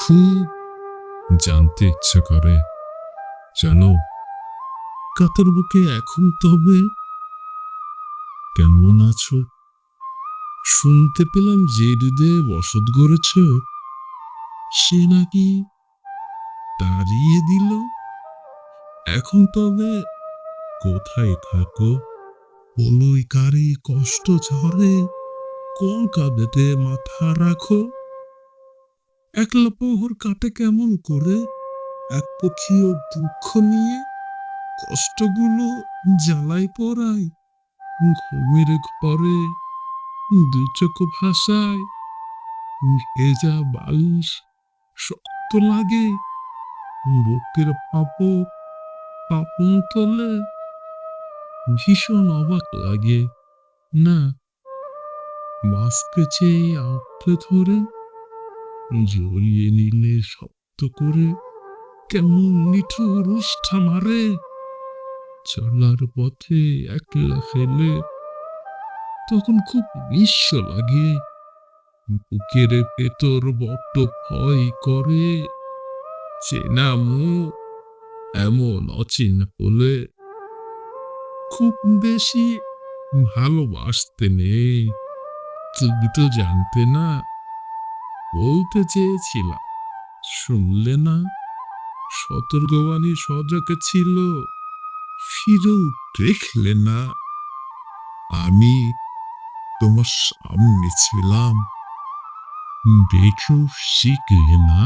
খুব জানতে ইচ্ছে করে, জানো কাতার বুকে এখন তবে কেমন আছো? শুনতে পেলাম যে হৃদয়ে বসত গড়েছ সে নাকি তাড়িয়ে দিল। এখন তবে কোথায় থাকো? বলই কারি কষ্ট ঝরে কোন কাঁধেতে মাথা রাখো? একলা প্রহর কাটে কেমন করে এক পক্ষীয় দুঃখ নিয়ে? কষ্টগুলো জ্বালাই পড়ায় ঘুমের ঘরে দু চোখ ভাসায়, ভেজা বালিশ শক্ত লাগে, বুকের ফাপক আপন তোলে। ভীষণ অবাক লাগে না, মাস্কে চেয়ে আঁকড়ে ধরে জড়িয়ে নিলে শব্দ করে কেমন নিঠুর উষ্ঠা মারে। চলার পথে একলা ফেলে তখন খুব নিঃস্ব লাগে, বুকের ভেতর বড্ড ভয় করে। চেনা মুখ এমন অচেনা হলে খুব বেশি ভালোবাসতে নেই। তুমি তো জানতে না, বলতে চেয়েছিলাম শুনলে না। সতর্কবাণী সজাগ ছিল, ফিরেও দেখলে না। আমি তোমার সামনে ছিলাম, দেখেও শিখলে না।